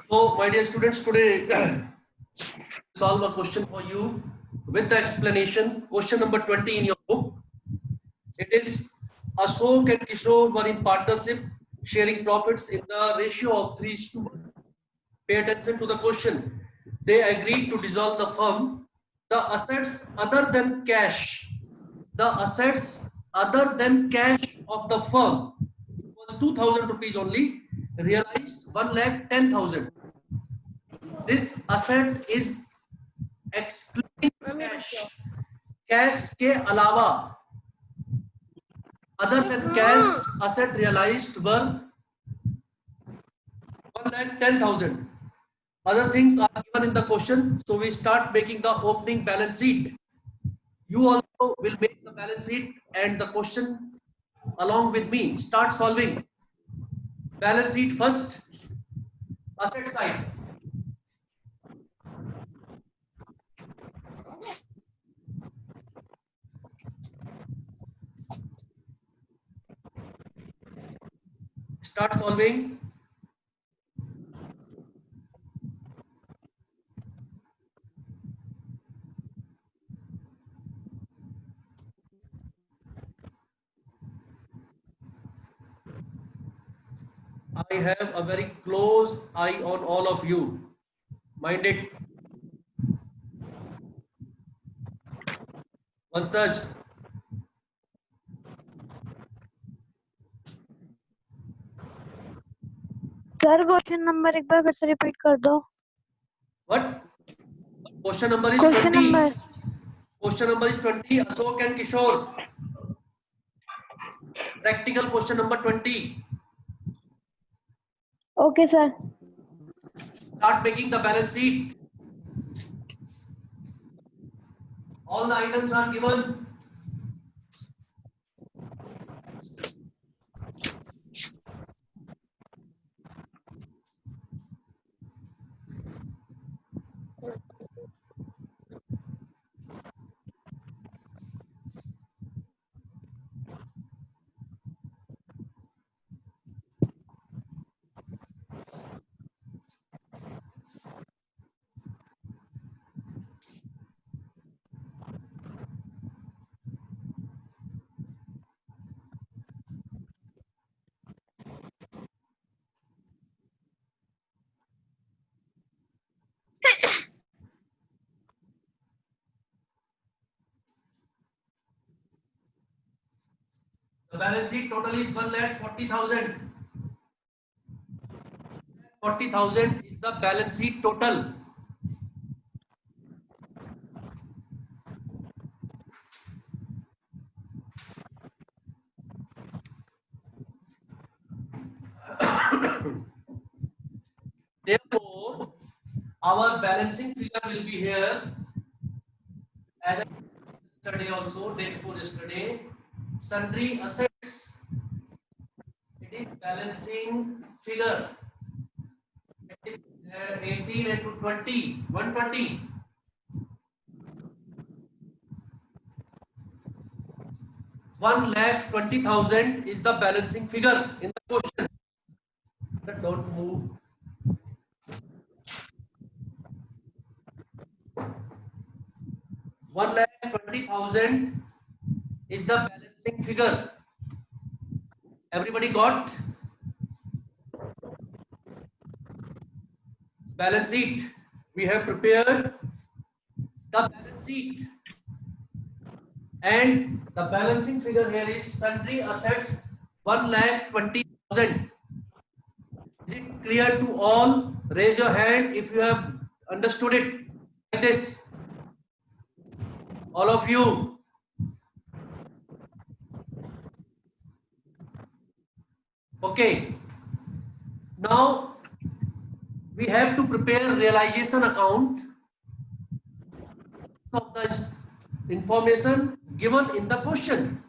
So, my dear students, today solve a question for you with the explanation. Question number 20 in your book. It is Ashok and Kishore were in partnership, sharing profits in the ratio of 3:1. Pay attention to the question. They agreed to dissolve the firm. The assets other than cash, of the firm was 2,000 rupees only, realized 1,10,000. This asset is excluding cash. Cash के अलावा other than cash asset realized were 1,10,000. Other things are given in the question, so we start making the opening balance sheet. You also will make the balance sheet and the question along with me. Start solving. Balance sheet first. Asset side. Start solving. I have a very close eye on all of you. Mind it. One search. Sir question number एक बार फिर से repeat कर दो. What? Question number is question 20. Number Question number is 20. Ashok and Kishore. Practical question number 20. Okay sir. Start making the balance sheet. All the items are given. The balance sheet total is 1,40,000. 40,000 is the balance sheet total. Therefore, our balancing figure will be here as yesterday also, day before yesterday. Sundry assets. It is balancing figure. It is 18 into 20, 120. 1,20,000 is the balancing figure in the question. Don't move. $1,20,000 is the balancing figure. Everybody got? Balance sheet. We have prepared the balance sheet. And the balancing figure here is sundry assets 1,20,000. Is it clear to all? Raise your hand if you have understood it like this. All of you. Okay. Now we have to prepare realization account of the information given in the question.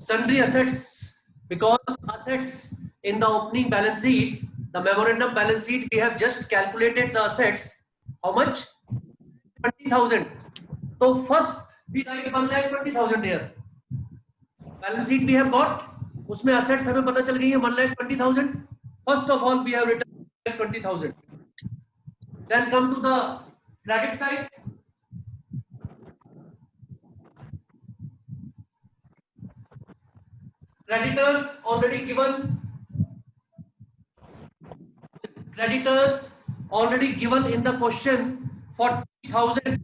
Sundry assets, because assets in the opening balance sheet, the memorandum balance sheet, we have just calculated the assets. How much? 20,000. So first we write 1,20,000 here. Balance sheet we have got. उसमें assets हमें पता चल गई है 1,20,000. First of all, we have written 1,20,000. Then come to the credit side. Creditors already given. Creditors already given in the question 40,000.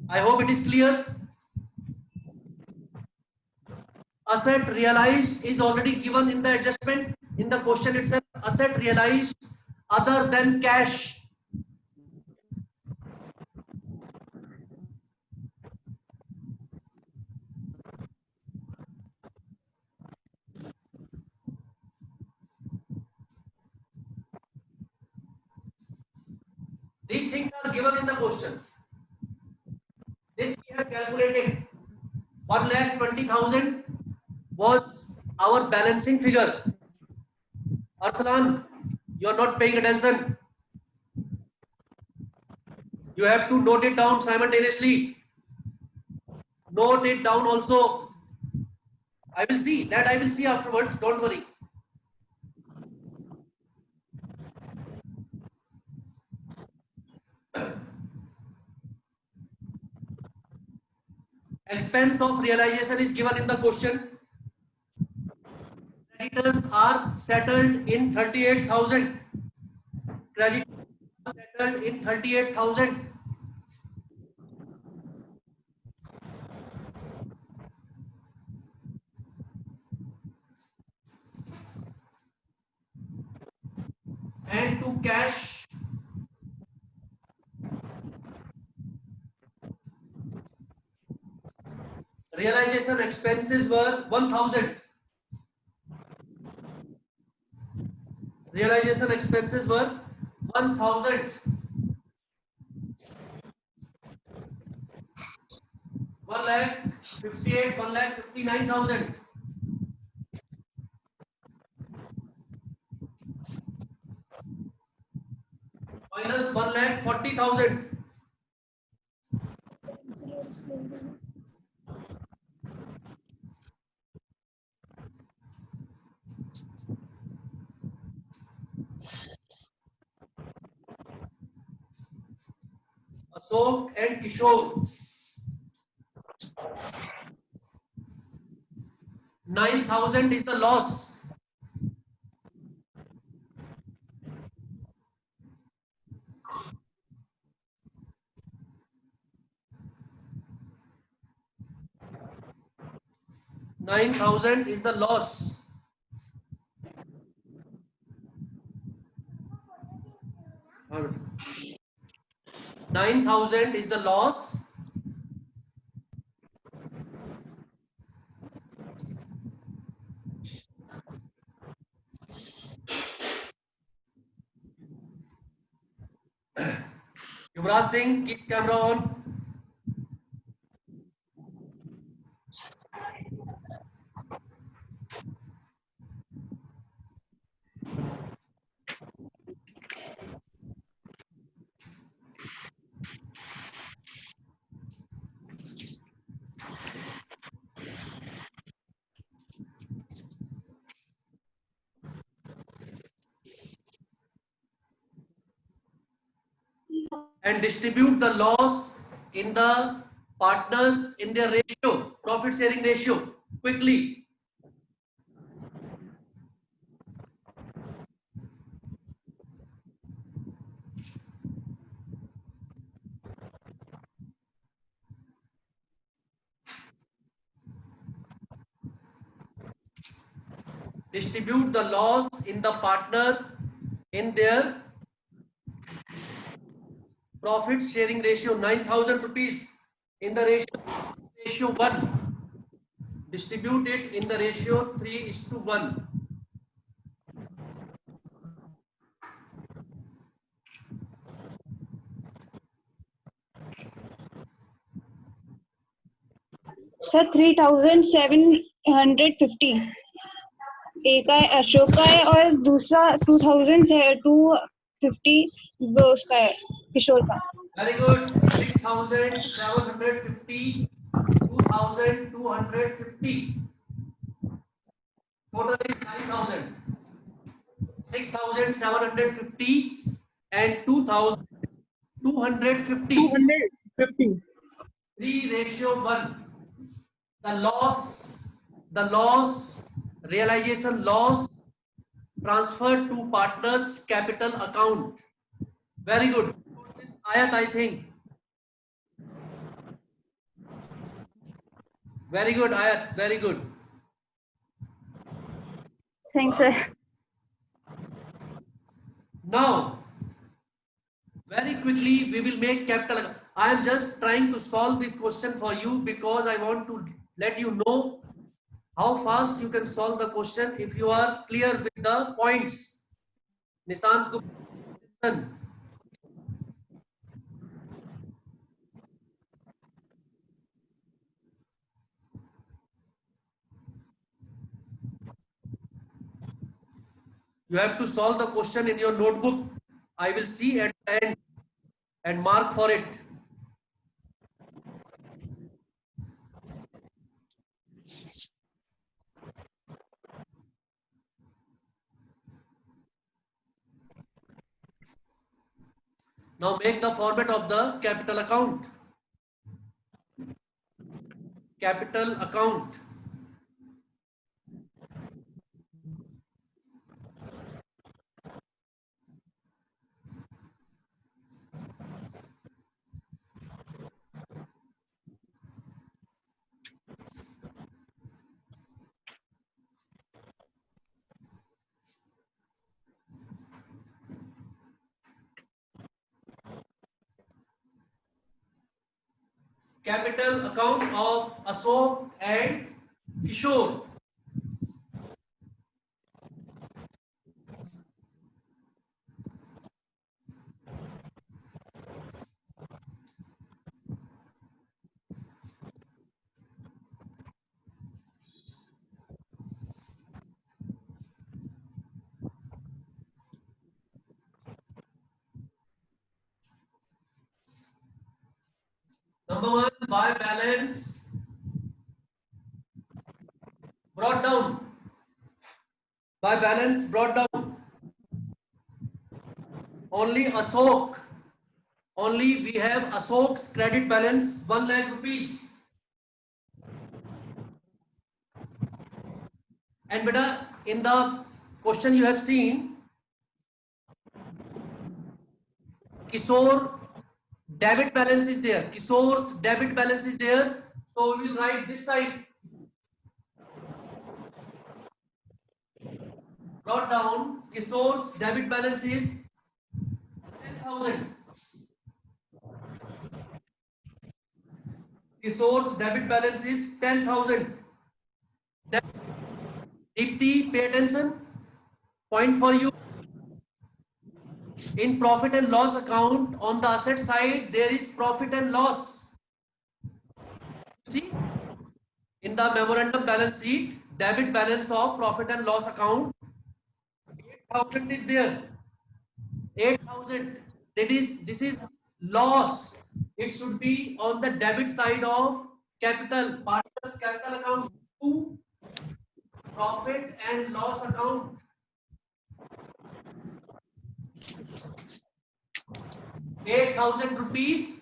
I hope it is clear. Asset realized is already given in the adjustment in the question itself. Asset realized other than cash. These things are given in the question. This we have calculated. 1,20,000 was our balancing figure. Arsalan, you are not paying attention. You have to note it down simultaneously. Note it down also. I will see that. I will see afterwards. Don't worry. Expense of realization is given in the question. Creditors are settled in 38,000. Creditors are settled in 38,000. And to cash, realization expenses were 1,000. Realization expenses were 1,000. 1,58,000, 1,59,000. Minus 1,40,000. Ashok and Kishore. 9,000 is the loss. $9,000 is the loss. $9,000 is the loss. Yuvraj Singh, keep camera on. And distribute the loss in the partners in their ratio, profit sharing ratio, quickly. Distribute the loss in the partner in their profit sharing ratio. 9,000 rupees in the ratio 1. Distribute it in the ratio 3:1. Sir 3750 एक है अशोक का है और दूसरा 2250 वो उसका है किशोर का। Very good. 6,750, 2,250. Total is 9,000. 6,750 and 2,250. 250. 3:1. The loss, realization loss transferred to partners capital account. Very good. This Ayat, I think. Very good, Ayat. Very good. Thanks sir. Now, very quickly, we will make capital. I am just trying to solve the question for you because I want to let you know how fast you can solve the question if you are clear with the points. Nishant Gupta. You have to solve the question in your notebook. I will see at the end and mark for it. Now make the format of the capital account. Capital account. Capital account of Ashok and Kishore. Number one, by balance brought down. By balance brought down. Only Ashok. Only we have Ashok's credit balance 1 lakh rupees. And beta, in the question you have seen, Kishore debit balance is there. Kishore's debit balance is there. So we will write this side. Brought down, Kishore's debit balance is 10,000. Kishore's debit balance is 10,000. Deepti, pay attention. Point for you. In profit and loss account, on the asset side, there is profit and loss. See, in the memorandum balance sheet, debit balance of profit and loss account, 8,000 is there. 8,000. This is loss. It should be on the debit side of capital, partners capital account, to profit and loss account. 8,000 rupees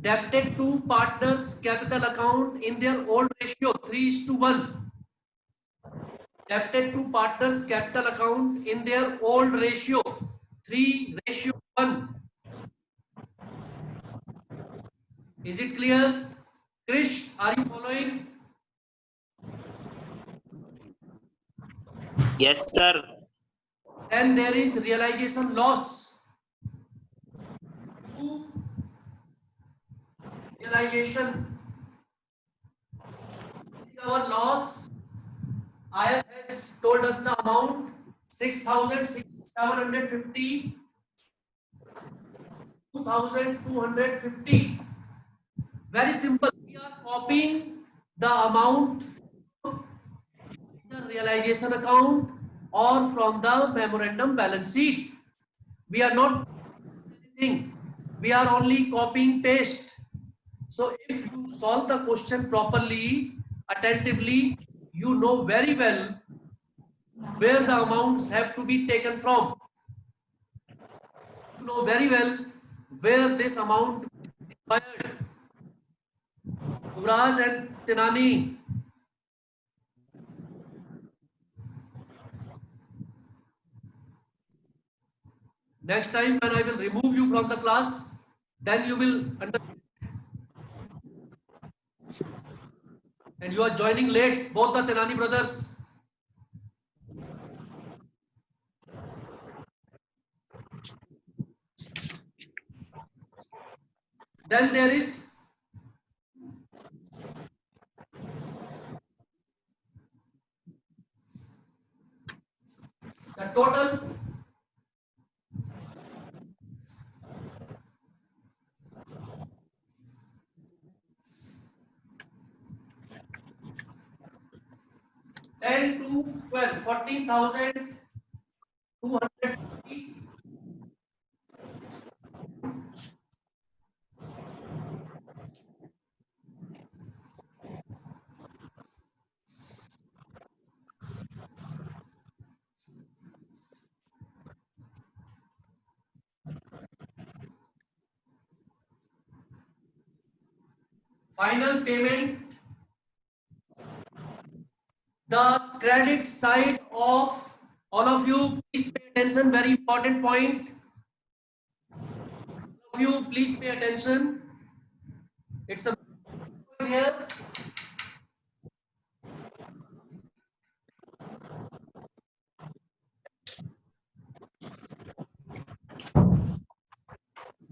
debited to partners capital account in their old ratio 3:1. Debited to partners capital account in their old ratio 3:1. Is it clear? Krish, are you following? Yes, sir. Then there is realization loss. Realization. Our loss. IL has told us the amount 6,750, 2,250. Very simple. We are copying the amount from the realization account or from the memorandum balance sheet. We are not anything. We are only copying paste. So if you solve the question properly, attentively, you know very well where the amounts have to be taken from. You know very well where this amount is required. Yuvraj and Tinani. Next time when I will remove you from the class, then you will understand. And you are joining late, both the Tinani brothers. Then there is the total ten to 12, 14,250. Final payment, the credit side of, all of you please pay attention, very important point. All of you please pay attention. It's a point here.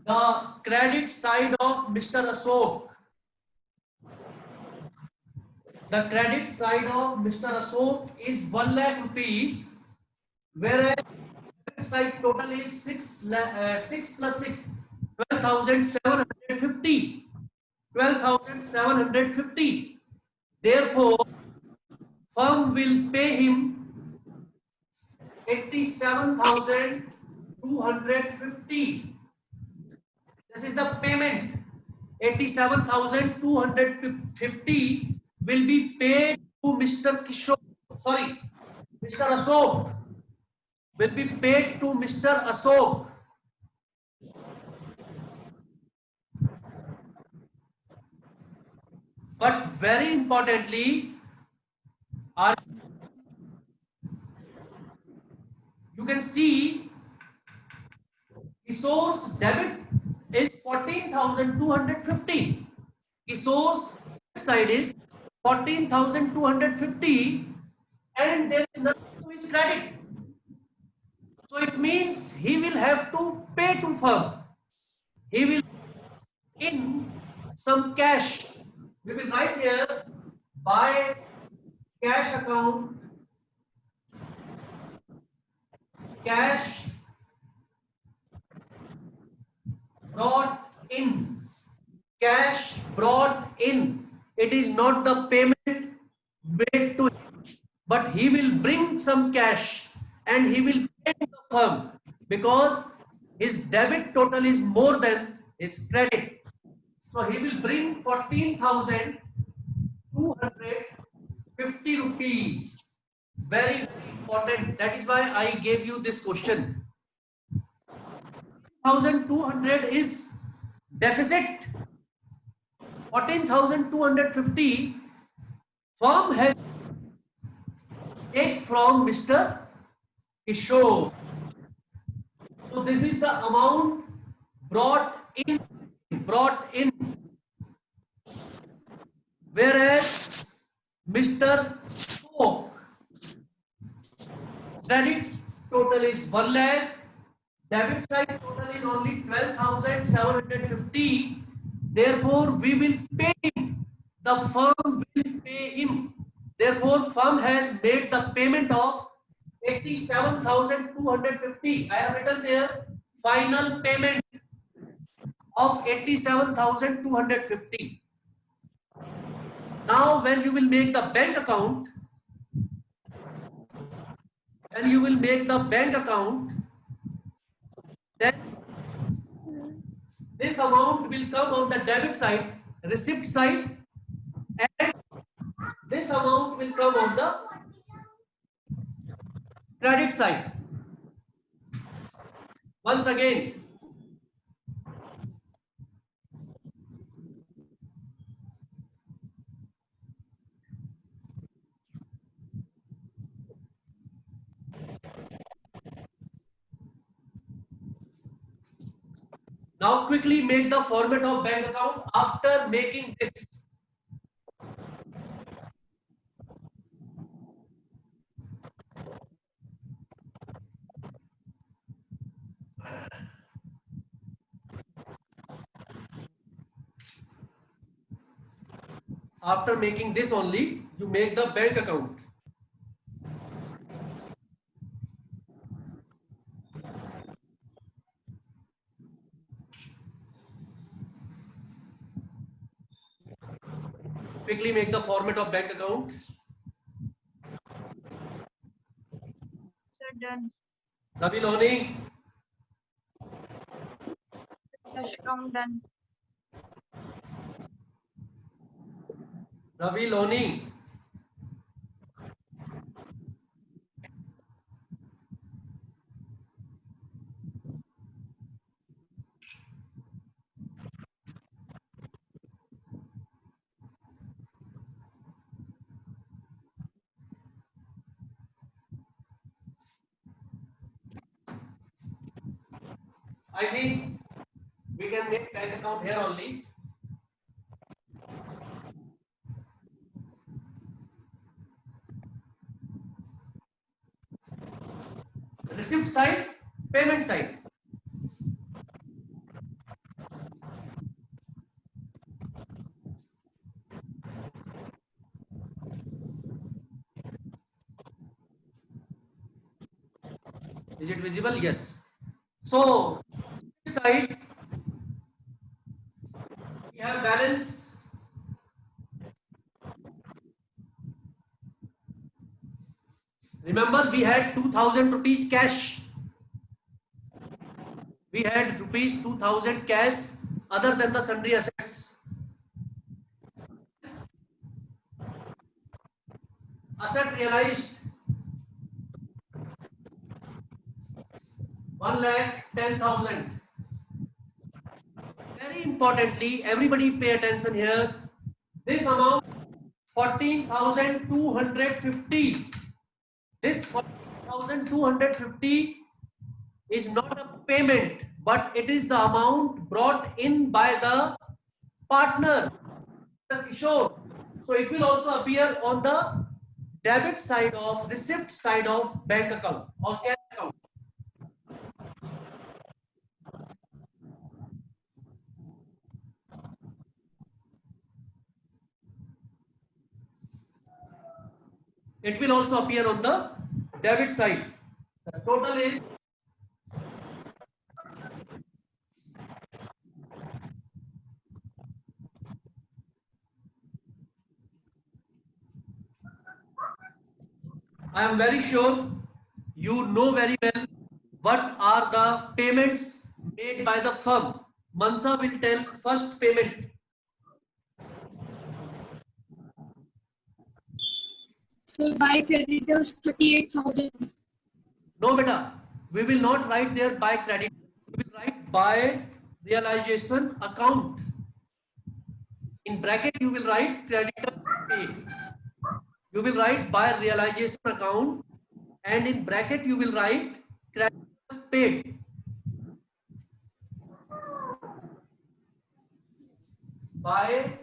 The credit side of Mr. Ashok. The credit side of Mr. Ashok is 1 lakh rupees, whereas debit side total is 6 plus 6, 12,750. 12,750. Therefore, firm will pay him 87,250. This is the payment. 87,250 will be paid to Mr. Kishore. Sorry, Mr. Ashok will be paid to Mr. Ashok. But very importantly, you can see Kishore's debit is 14,250. Kishore's side is 14,250 and there is nothing to his credit. So it means he will have to pay to firm. He will in some cash. We will write here by cash account, cash brought in, cash brought in. It is not the payment made to him, but he will bring some cash and he will pay the firm because his debit total is more than his credit. So he will bring 14,250 rupees. Very, very important. That is why I gave you this question. 1,200 is deficit. 14,250 firm has take from Mr. Kishore. So this is the amount brought in. Whereas Mr. Ashok credit total is 1 lakh, debit side total is only 12,750. Therefore, we will pay him. The firm will pay him. Therefore, firm has made the payment of 87,250. I have written there final payment of 87,250. Now, when you will make the bank account, then this amount will come on the debit side, receipt side, and this amount will come on the credit side. Once again, now quickly make the format of bank account after making this. After making this only, you make the bank account. Quickly make the format of bank account. Sir, done. Ravi Loni, Cash account done. Ravi Loni. I think we can make bank account here only. Receipt side, payment side. Is it visible? Yes. So, side we have balance. Remember, we had 2000 rupees cash. We had rupees 2000 cash other than the sundry assets. Asset realized 1,10,000. Very importantly, everybody pay attention here. This amount 14,250. This 14,250 is not a payment, but it is the amount brought in by the partner, Kishore. So it will also appear on the debit side of receipt side of bank account or cash account. It will also appear on the debit side. The total is I am very sure you know very well what are the payments made by the firm. Mansa will tell first payment. So by creditors 38,000. No, beta, we will not write there by credit. We will write by realization account. In bracket, you will write creditors paid. You will write by realization account, and in bracket you will write creditors paid. By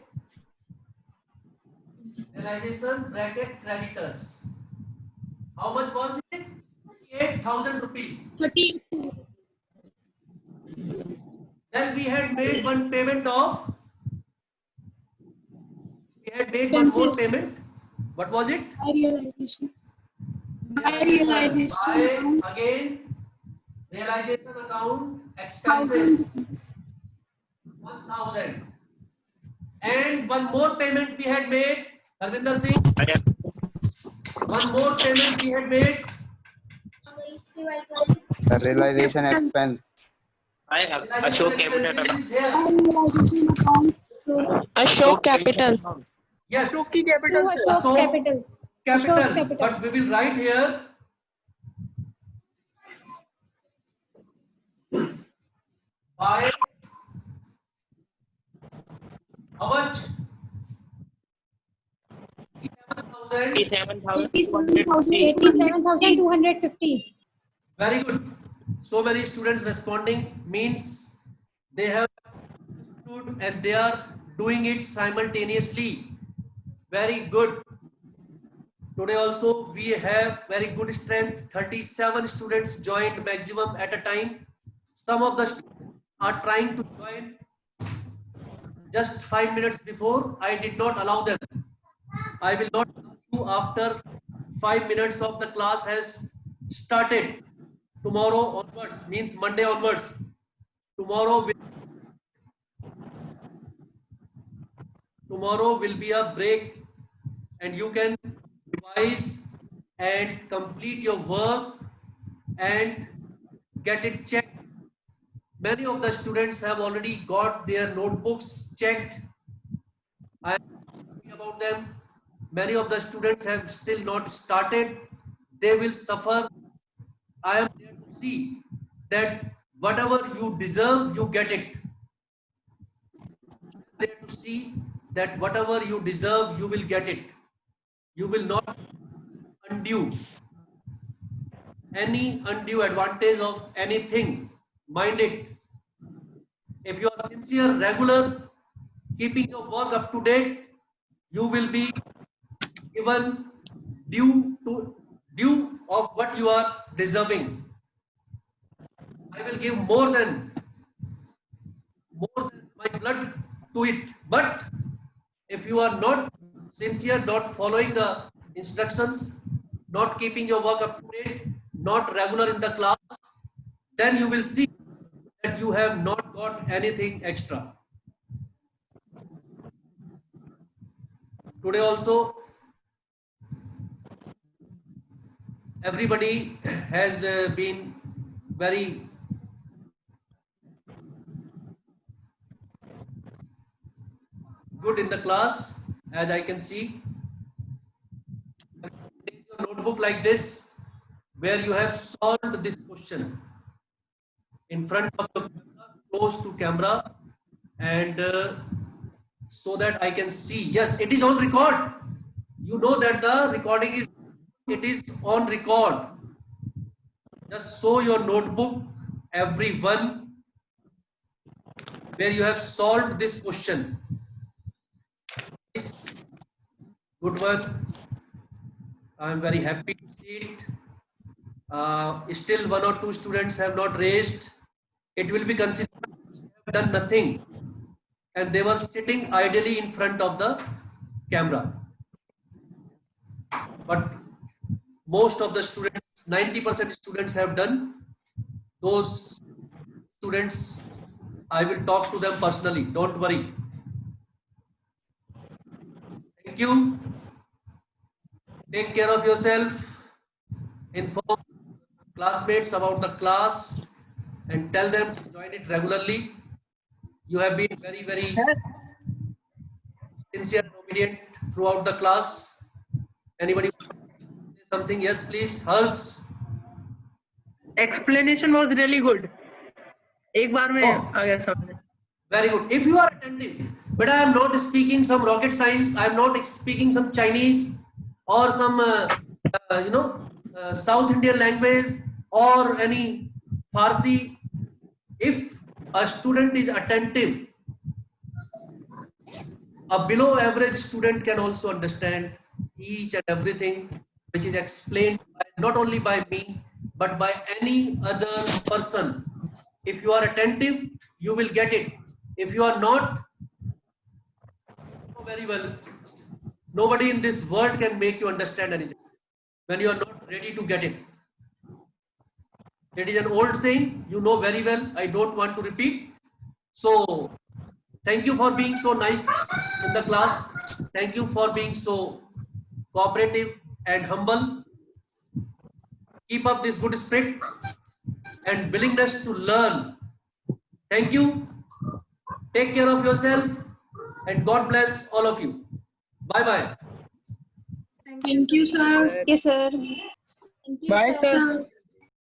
realization bracket creditors. How much was it? 8,000 rupees. 38. Then we had made one payment of. We had made Expenses. one more payment. What was it? By realization. By realization. By, again, realization account expenses 1,000. And one more payment we had made, Harvinder Singh. One more payment we had made. The realization expense. Ashok Capital is here. Realization account. So Ashok Capital. Yes. Ashok Capital. Ashok Capital. Capital. Ashok Capital. But we will write here. By how much? 87,250. Very good. So many students responding means they have understood and they are doing it simultaneously. Very good. Today also we have very good strength. 37 students joined maximum at a time. Some of the students are trying to join just 5 minutes before. I did not allow them. I will not allow you after 5 minutes of the class has started. Tomorrow onwards, means Monday onwards. Tomorrow will be a break and you can revise and complete your work and get it checked. Many of the students have already got their notebooks checked. I am talking about them. Many of the students have still not started. They will suffer. I am there to see that whatever you deserve, you get it. I am there to see that whatever you deserve, you will get it. You will not undo any undue advantage of anything. Mind it. If you are sincere, regular, keeping your work up to date, you will be given due of what you are deserving. I will give more than my blood to it. But if you are not sincere, not following the instructions, not keeping your work up to date, not regular in the class, then you will see that you have not got anything extra. Today also, everybody has been very good in the class, as I can see. Take your notebook like this, where you have solved this question in front of the camera, close to camera, and so that I can see. Yes, it is on record. You know that the recording is on record. Just show your notebook, everyone, where you have solved this question. Good one. I am very happy to see it. Still one or two students have not raised. It will be considered they have done nothing and they were sitting idly in front of the camera. But most of the students, 90% students have done. Those students, I will talk to them personally. Don't worry. Thank you. Take care of yourself. Inform classmates about the class and tell them to join it regularly. You have been very, very sincere and obedient throughout the class. Anybody want to say something? Yes, please. Hers. Explanation was really good. एक बार में आ गया समझ. Very good. If you are attentive, but I am not speaking some rocket science. I am not speaking some Chinese or some South Indian language or any Farsi. If a student is attentive, a below average student can also understand each and everything which is explained not only by me but by any other person. If you are attentive, you will get it. If you are not, very well, nobody in this world can make you understand anything when you are not ready to get it. It is an old saying, you know very well. I don't want to repeat. So, thank you for being so nice in the class. Thank you for being so cooperative and humble. Keep up this good spirit and willingness to learn. Thank you. Take care of yourself and God bless all of you. Bye bye. Thank you, sir. Yes, sir. Thank you, Bye, sir. sir.